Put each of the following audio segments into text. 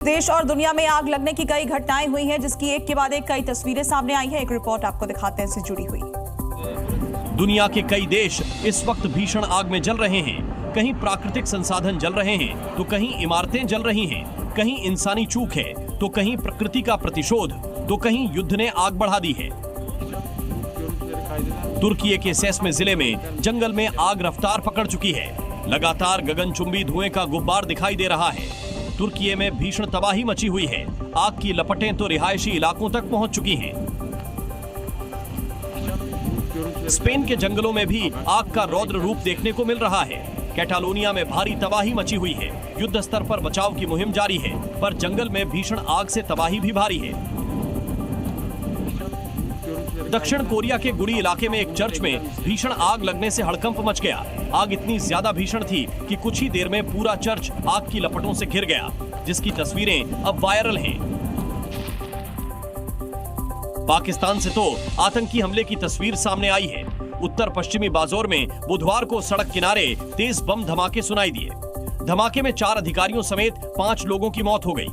देश और दुनिया में आग लगने की कई घटनाएं हुई हैं, जिसकी एक के बाद एक कई तस्वीरें सामने आई हैं। एक रिपोर्ट आपको दिखाते हैं, इससे जुड़ी हुई। दुनिया के कई देश इस वक्त भीषण आग में जल रहे हैं। कहीं प्राकृतिक संसाधन जल रहे हैं तो कहीं इमारतें जल रही हैं, कहीं इंसानी चूक है तो कहीं प्रकृति का प्रतिशोध, तो कहीं युद्ध ने आग बढ़ा दी है। तुर्की के सेस्मे जिले में जंगल में आग रफ्तार पकड़ चुकी है। लगातार गगनचुंबी धुएं का गुब्बार दिखाई दे रहा है। तुर्की में भीषण तबाही मची हुई है। आग की लपटें तो रिहायशी इलाकों तक पहुंच चुकी हैं। स्पेन के जंगलों में भी आग का रौद्र रूप देखने को मिल रहा है। कैटालोनिया में भारी तबाही मची हुई है। युद्ध स्तर पर बचाव की मुहिम जारी है, पर जंगल में भीषण आग से तबाही भी भारी है। दक्षिण कोरिया के गुड़ी इलाके में एक चर्च में भीषण आग लगने से हड़कंप मच गया। आग इतनी ज्यादा भीषण थी कि कुछ ही देर में पूरा चर्च आग की लपटों से घिर गया, जिसकी तस्वीरें अब वायरल हैं। पाकिस्तान से तो आतंकी हमले की तस्वीर सामने आई है। उत्तर पश्चिमी बाजौर में बुधवार को सड़क किनारे तेज बम धमाके सुनाई दिए। धमाके में 4 अधिकारियों समेत 5 लोगों की मौत हो गई।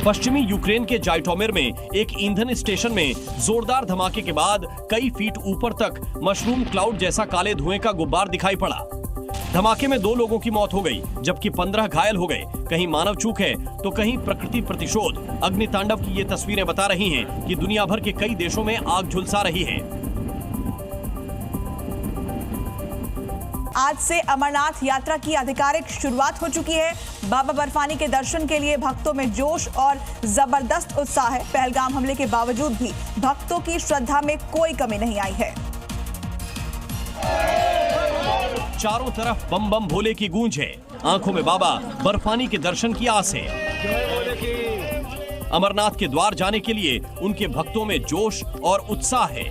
पश्चिमी यूक्रेन के जाइटोमिर में एक ईंधन स्टेशन में जोरदार धमाके के बाद कई फीट ऊपर तक मशरूम क्लाउड जैसा काले धुएं का गुब्बार दिखाई पड़ा। धमाके में 2 लोगों की मौत हो गई, जबकि 15 घायल हो गए। कहीं मानव चूक है तो कहीं प्रकृति प्रतिशोध। अग्नितांडव की ये तस्वीरें बता रही हैं कि दुनिया भर के कई देशों में आग झुलसा रही है। आज से अमरनाथ यात्रा की आधिकारिक शुरुआत हो चुकी है। बाबा बर्फानी के दर्शन के लिए भक्तों में जोश और जबरदस्त उत्साह है। पहलगाम हमले के बावजूद भी भक्तों की श्रद्धा में कोई कमी नहीं आई है। चारों तरफ बम बम भोले की गूंज है। आंखों में बाबा बर्फानी के दर्शन की आस है। अमरनाथ के द्वार जाने के लिए उनके भक्तों में जोश और उत्साह है।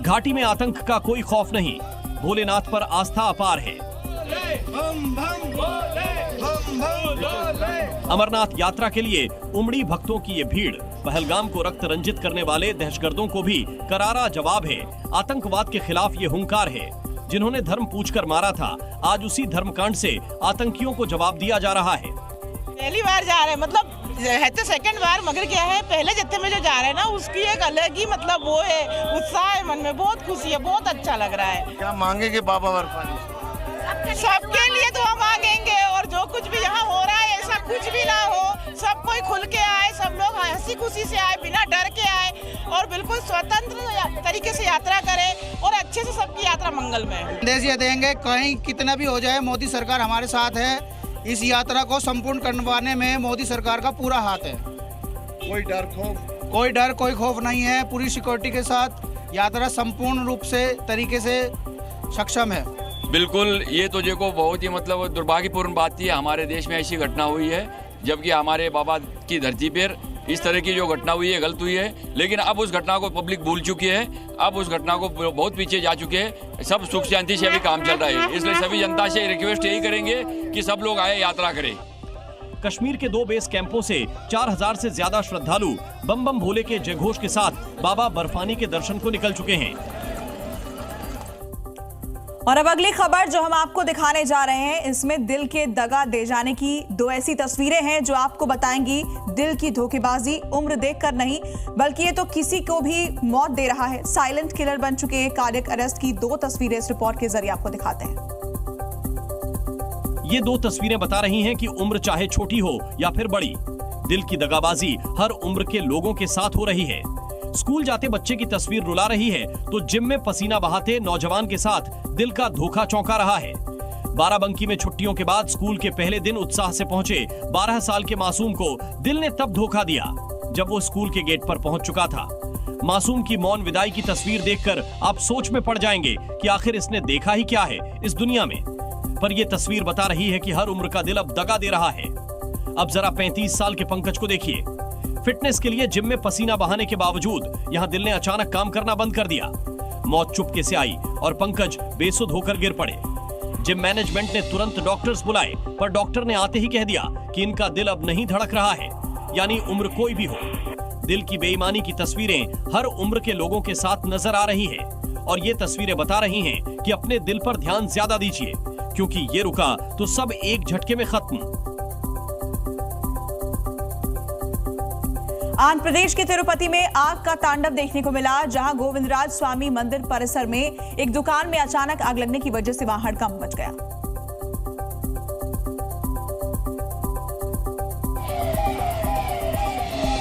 घाटी में आतंक का कोई खौफ नहीं। भोलेनाथ पर आस्था अपार है। अमरनाथ यात्रा के लिए उमड़ी भक्तों की ये भीड़ पहलगाम को रक्त रंजित करने वाले दहशतगर्दों को भी करारा जवाब है। आतंकवाद के खिलाफ ये हुंकार है। जिन्होंने धर्म पूछकर मारा था, आज उसी धर्मकांड से आतंकियों को जवाब दिया जा रहा है। पहली बार जा रहे हैं, मतलब है तो सेकंड बार, मगर क्या है, पहले जत्थे में जो जा रहे हैं ना, उसकी एक अलग ही मतलब वो है, उत्साह है मन में, बहुत खुशी है, बहुत अच्छा लग रहा है। क्या मांगेंगे बाबा बर्फानी? सबके लिए दुआ मांगेंगे, और जो कुछ भी यहाँ हो रहा है ऐसा कुछ भी ना हो, सब कोई खुल के आए, सब लोग हंसी खुशी से आए, बिना डर के आए, और बिल्कुल स्वतंत्र तरीके से यात्रा करें, और अच्छे से सबकी यात्रा मंगलमय हो। संदेश ये देंगे, कहीं कितना भी हो जाए, मोदी सरकार हमारे साथ है। इस यात्रा को संपूर्ण करवाने में मोदी सरकार का पूरा हाथ है। कोई डर कोई खौफ नहीं है। पूरी सिक्योरिटी के साथ यात्रा संपूर्ण रूप से तरीके से सक्षम है। बिल्कुल, ये तो देखो बहुत ही मतलब दुर्भाग्यपूर्ण बात थी। हमारे देश में ऐसी घटना हुई है, जबकि हमारे बाबा की धरती पर इस तरह की जो घटना हुई है गलत हुई है। लेकिन अब उस घटना को पब्लिक भूल चुकी है। अब उस घटना को बहुत पीछे जा चुके हैं। सब सुख शांति से अभी काम चल रहा है। इसलिए सभी जनता से रिक्वेस्ट यही करेंगे कि सब लोग आए, यात्रा करें। कश्मीर के 2 बेस कैंपों से 4000 से ज्यादा श्रद्धालु बम बम भोले के जयघोष के साथ बाबा बर्फानी के दर्शन को निकल चुके हैं। और अब अगली खबर जो हम आपको दिखाने जा रहे हैं, इसमें दिल के दगा दे जाने की 2 ऐसी तस्वीरें हैं जो आपको बताएंगी दिल की धोखेबाजी उम्र देखकर नहीं, बल्कि ये तो किसी को भी मौत दे रहा है। साइलेंट किलर बन चुके कार्डियक अरेस्ट की 2 तस्वीरें इस रिपोर्ट के जरिए आपको दिखाते हैं। ये 2 तस्वीरें बता रही हैं कि उम्र चाहे छोटी हो या फिर बड़ी, दिल की दगाबाजी हर उम्र के लोगों के साथ हो रही है। स्कूल जाते बच्चे की तस्वीर रुला रही है तो जिम में पसीना बहाते नौजवान के साथ दिल का धोखा चौंका रहा है। बाराबंकी में छुट्टियों के बाद स्कूल के पहले दिन उत्साह से पहुंचे 12 साल के मासूम को दिल ने तब धोखा दिया जब वो स्कूल के गेट पर पहुंच चुका था। मासूम की मौन विदाई की तस्वीर देखकर आप सोच में पड़ जाएंगे कि आखिर इसने देखा ही क्या है इस दुनिया में। पर यह तस्वीर बता रही है कि हर उम्र का दिल अब दगा दे रहा है। अब जरा 35 साल के पंकज को देखिए। फिटनेस के लिए जिम में पसीना बहाने के बावजूद यहां दिल ने अचानक काम करना बंद कर दिया। मौत चुपके से आई और पंकज बेसुध होकर गिर पड़े। जिम मैनेजमेंट ने तुरंत डॉक्टर्स बुलाए, पर डॉक्टर ने आते ही कह दिया कि इनका दिल अब नहीं धड़क रहा है। यानी उम्र कोई भी हो, दिल की बेईमानी की तस्वीरें हर उम्र के लोगों के साथ नजर आ रही हैं। और ये तस्वीरें बता रही हैं कि अपने दिल पर ध्यान ज्यादा दीजिए, क्योंकि ये रुका तो सब एक झटके में खत्म। आंध्र प्रदेश के तिरुपति में आग का तांडव देखने को मिला, जहां गोविंदराज स्वामी मंदिर परिसर में एक दुकान में अचानक आग लगने की वजह से वहां हड़कंप मच गया।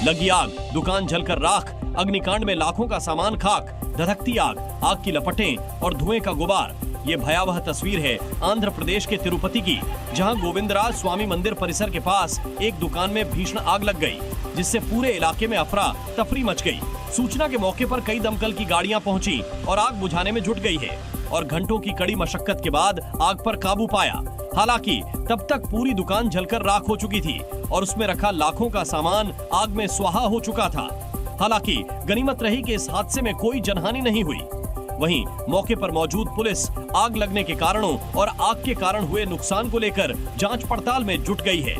लगी आग, दुकान जलकर राख, अग्निकांड में लाखों का सामान खाक, धधकती आग, आग की लपटें और धुएं का गुबार। ये भयावह तस्वीर है आंध्र प्रदेश के तिरुपति की, जहां गोविंदराज स्वामी मंदिर परिसर के पास एक दुकान में भीषण आग लग गई, जिससे पूरे इलाके में अफरा तफरी मच गई। सूचना के मौके पर कई दमकल की गाड़ियां पहुंची और आग बुझाने में जुट गई है और घंटों की कड़ी मशक्कत के बाद आग पर काबू पाया। हालांकि तब तक पूरी दुकान जलकर राख हो चुकी थी और उसमें रखा लाखों का सामान आग में स्वाहा हो चुका था। हालांकि गनीमत रही कि इस हादसे में कोई जनहानि नहीं हुई। वहीं मौके पर मौजूद पुलिस आग लगने के कारणों और आग के कारण हुए नुकसान को लेकर जांच पड़ताल में जुट गई है।